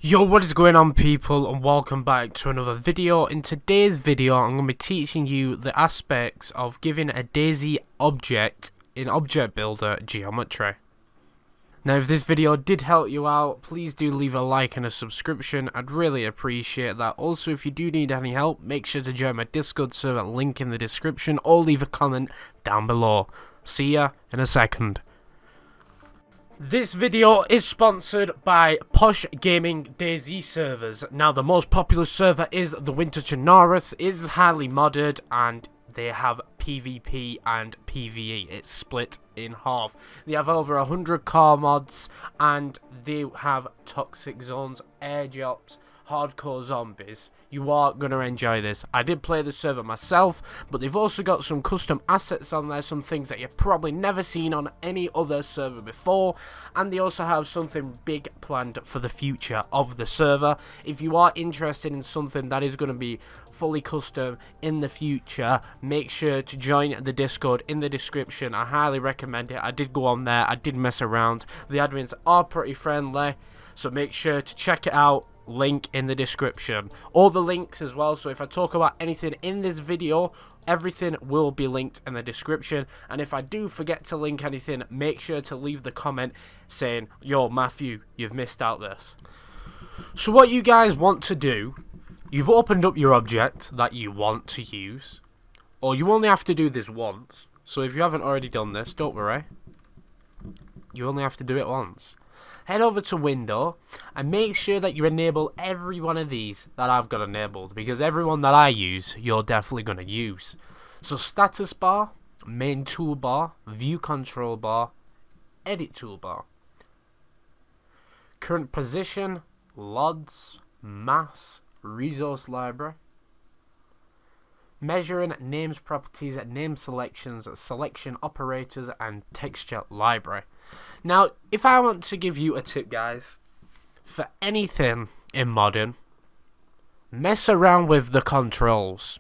Yo, what is going on, people, and welcome back to another video. In today's video, I'm going to be teaching you the aspects of giving a DayZ object in Object Builder geometry. Now, if this video did help you out, please do leave a like and a subscription. I'd really appreciate that. Also, if you do need any help, make sure to join my Discord server, link in the description, or leave a comment down below. See ya in a second. This video is sponsored by Posh Gaming DayZ servers. Now, the most popular server is the Winter Chernarus. It is highly modded and they have PvP and PvE. It's split in half. They have over 100 car mods and they have toxic zones, air drops, hardcore zombies. You are going to enjoy this. I did play the server myself, but they've also got some custom assets on there, some things that you've probably never seen on any other server before, and they also have something big planned for the future of the server. If you are interested in something that is going to be fully custom in the future, make sure to join the Discord in the description. I highly recommend it. I did go on there, I did mess around. The admins are pretty friendly, so make sure to check it out. Link in the description, all the links as well, so if I talk about anything in this video, everything will be linked in the description. And if I do forget to link anything, make sure to leave the comment saying, yo Matthew, you've missed out this. So what you guys want to do, you've opened up your object that you want to use, or you only have to do this once. So if you haven't already done this, don't worry, you only have to do it once. Head over to Window and make sure that you enable every one of these that I've got enabled, because everyone that I use, you're definitely going to use. So status bar, main toolbar, view control bar, edit toolbar, current position, LODs, mass, resource library, measuring, names, properties, name selections, selection operators, and texture library. Now, if I want to give you a tip, guys, for anything in modern, mess around with the controls.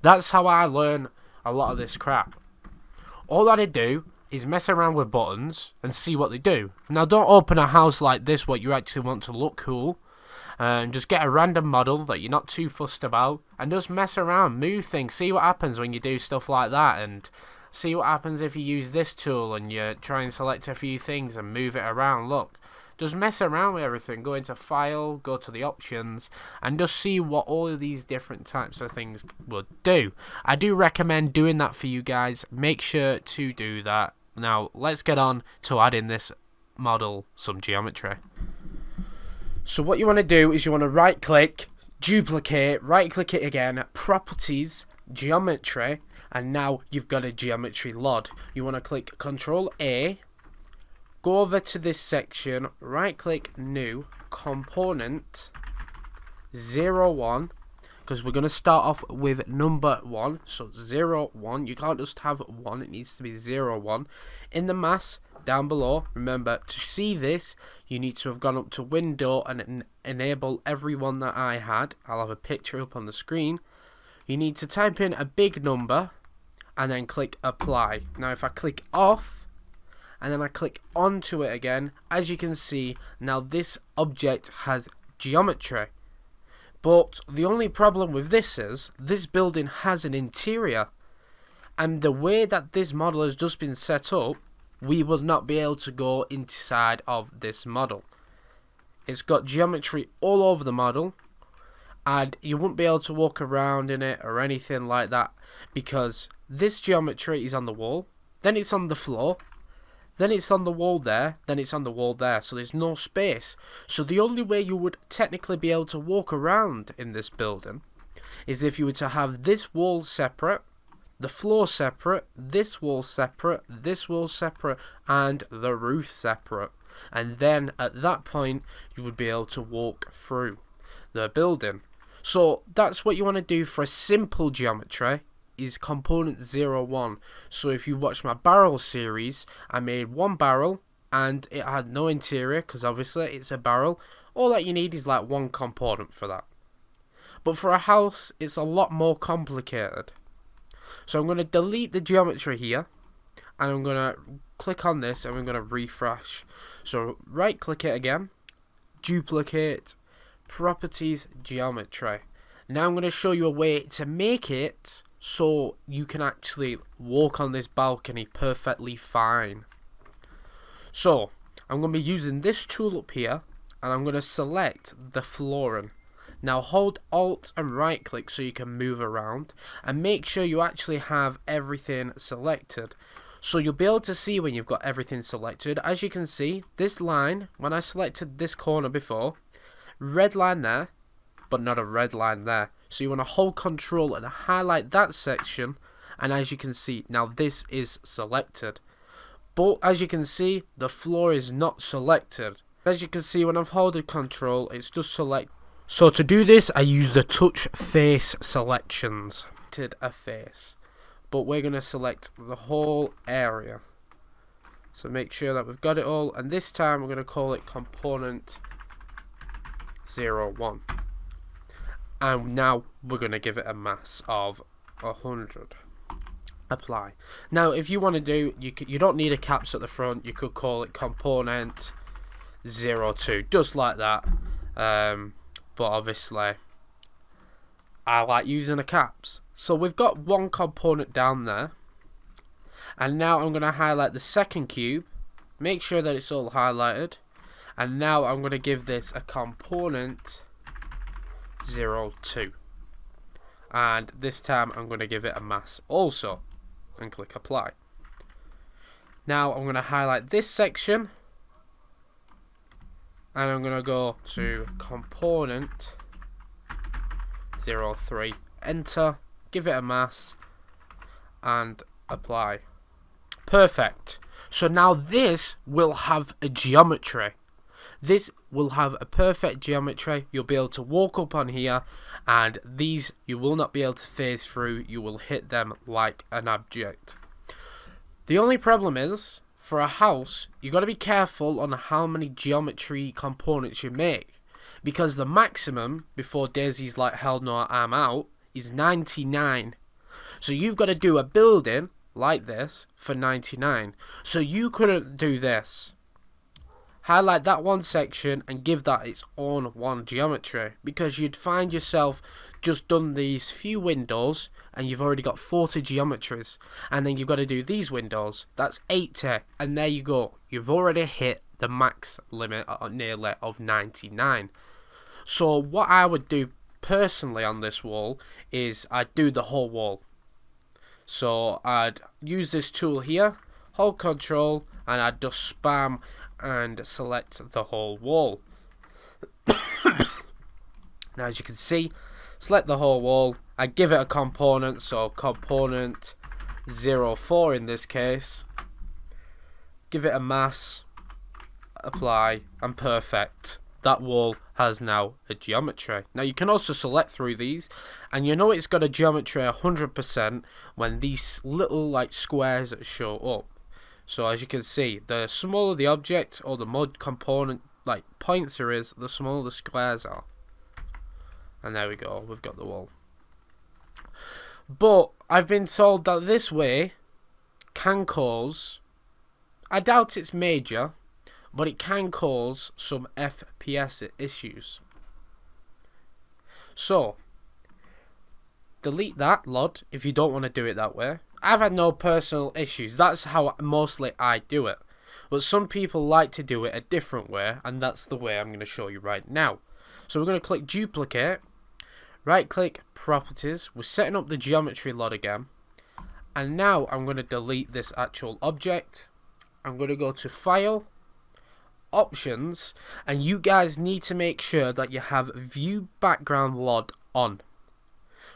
That's how I learn a lot of this crap. All that I do is mess around with buttons and see what they do. Now, don't open a house like this what you actually want to look cool, and just get a random model that you're not too fussed about and just mess around, move things, see what happens when you do stuff like that, and see what happens if you use this tool and you try and select a few things and move it around. Look, just mess around with everything. Go into File, go to the options, and just see what all of these different types of things will do. I do recommend doing that for you guys. Make sure to do that. Now, let's get on to adding this model some geometry. So what you want to do is you want to right click, duplicate, right click it again, properties, geometry, and now you've got a geometry LOD. You want to click Control A, go over to this section, right click new, component 01, because we're going to start off with number 1, so 01, you can't just have 1, it needs to be 01. In the mass, down below, remember, to see this, you need to have gone up to Window and enable every one that I had. I'll have a picture up on the screen. You need to type in a big number and then click apply. Now if I click off and then I click onto it again, as you can see, now this object has geometry. But the only problem with this is this building has an interior, and the way that this model has just been set up, we will not be able to go inside of this model. It's got geometry all over the model, and you won't be able to walk around in it or anything like that, because this geometry is on the wall, then it's on the floor, then it's on the wall there, then it's on the wall there, so there's no space. So the only way you would technically be able to walk around in this building is if you were to have this wall separate, the floor separate, this wall separate, and the roof separate. And then at that point you would be able to walk through the building. So that's what you want to do for a simple geometry, is component 01. So if you watch my barrel series, I made one barrel and it had no interior because obviously it's a barrel. All that you need is like one component for that. But for a house, it's a lot more complicated. So I'm going to delete the geometry here, and I'm going to click on this and I'm going to refresh. So right click it again, duplicate, properties, geometry. Now I'm going to show you a way to make it so you can actually walk on this balcony perfectly fine. So I'm going to be using this tool up here, and I'm going to select the flooring. Now hold Alt and right click so you can move around, and make sure you actually have everything selected. So you'll be able to see when you've got everything selected. As you can see, this line, when I selected this corner before, red line there, but not a red line there. So you want to hold Control and highlight that section, and as you can see, now this is selected. But as you can see, the floor is not selected. As you can see, when I've held Control, it's just select. So to do this, I use the touch face selections. A face. But we're going to select the whole area. So make sure that we've got it all, and this time we're going to call it component 01. And now we're going to give it a mass of 100. Apply. Now if you want to do, you don't need a caps at the front, you could call it component 02, just like that. But obviously I like using the caps. So we've got one component down there, and now I'm going to highlight the second cube, make sure that it's all highlighted, and now I'm going to give this a component 02, and this time I'm going to give it a mass also, and click apply. Now I'm going to highlight this section, and I'm going to go to component 03, enter, give it a mass, and apply. Perfect. So now this will have a geometry. This will have a perfect geometry. You'll be able to walk up on here, and these you will not be able to phase through. You will hit them like an object. The only problem is, for a house, you got to be careful on how many geometry components you make, because the maximum before DayZ's like hell no I'm out is 99. So you've got to do a building like this for 99. So you couldn't do this. Highlight that one section and give that its own one geometry, because you'd find yourself just done these few windows and you've already got 40 geometries, and then you've got to do these windows, that's 80, and there you go, you've already hit the max limit nearly of 99. So what I would do personally on this wall is I'd do the whole wall. So I'd use this tool here, hold Control, and I'd just spam and select the whole wall. Now as you can see, select the whole wall, I give it a component, so component 04 in this case, give it a mass, apply, and perfect. That wall has now a geometry. Now you can also select through these, and you know it's got a geometry 100% when these little like squares show up. So as you can see, the smaller the object or the more component like points there is, the smaller the squares are. And there we go, we've got the wall. But I've been told that this way can cause, I doubt it's major, but it can cause some FPS issues. So delete that LOD if you don't want to do it that way. I've had no personal issues. That's how mostly I do it. But some people like to do it a different way, and that's the way I'm going to show you right now. So we're going to click duplicate, right click properties, we're setting up the geometry LOD again, and now I'm going to delete this actual object. I'm going to go to file, options, and you guys need to make sure that you have view background LOD on,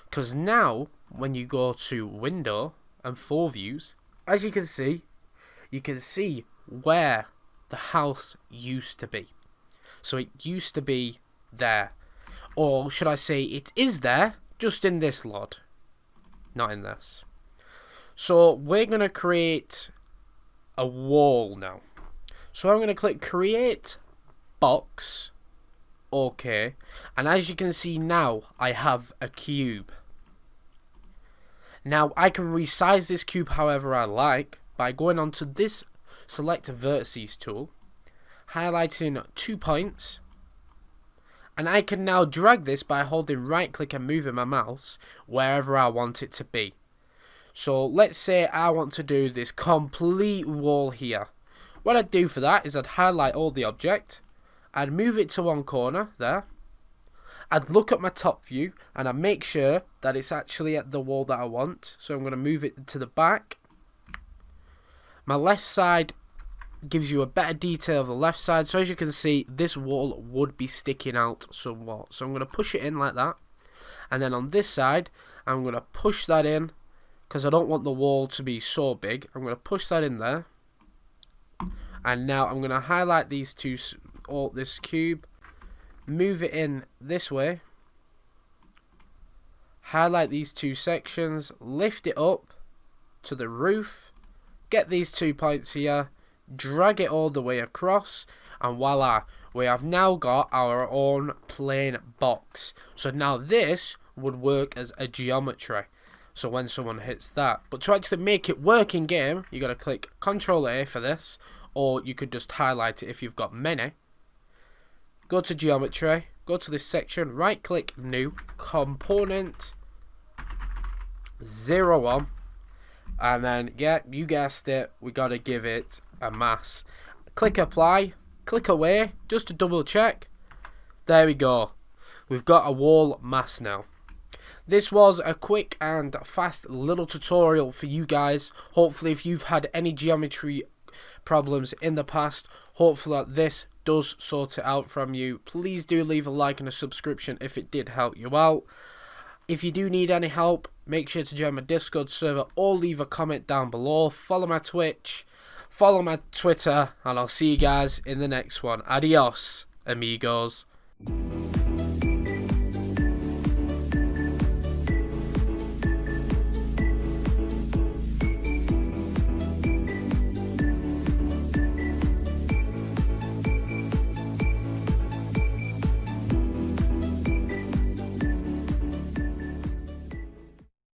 because now when you go to window and full views, as you can see where the house used to be. So it used to be there, or should I say it is there, just in this LOD, not in this. So we're going to create a wall now. So I'm going to click create box, okay, and as you can see now I have a cube. Now I can resize this cube however I like by going onto this select vertices tool, highlighting 2 points, And I can now drag this by holding right click and moving my mouse wherever I want it to be. So let's say I want to do this complete wall here. What I'd do for that is I'd highlight all the object, I'd move it to one corner there, I'd look at my top view and I'd make sure that it's actually at the wall that I want. So I'm going to move it to the back. My left side gives you a better detail of the left side. So as you can see, this wall would be sticking out somewhat. So I'm going to push it in like that. And then on this side, I'm going to push that in because I don't want the wall to be so big. I'm going to push that in there. And now I'm going to highlight these two, this cube, move it in this way, highlight these two sections, lift it up to the roof, get these 2 points here, drag it all the way across, and voila, we have now got our own plain box. So now this would work as a geometry, so when someone hits that. But to actually make it work in game, you got to click Ctrl A for this, or you could just highlight it if you've got many. Go to geometry, go to this section, right click new, component 01, and then, yeah, you guessed it, we got to give it a mass. Click apply, click away, just to double check. There we go. We've got a wall mass now. This was a quick and fast little tutorial for you guys. Hopefully if you've had any geometry problems in the past, hopefully that this does sort it out from you. Please do leave a like and a subscription if it did help you out. If you do need any help, make sure to join my Discord server or leave a comment down below. Follow my Twitch, follow my Twitter, and I'll see you guys in the next one. Adios, amigos.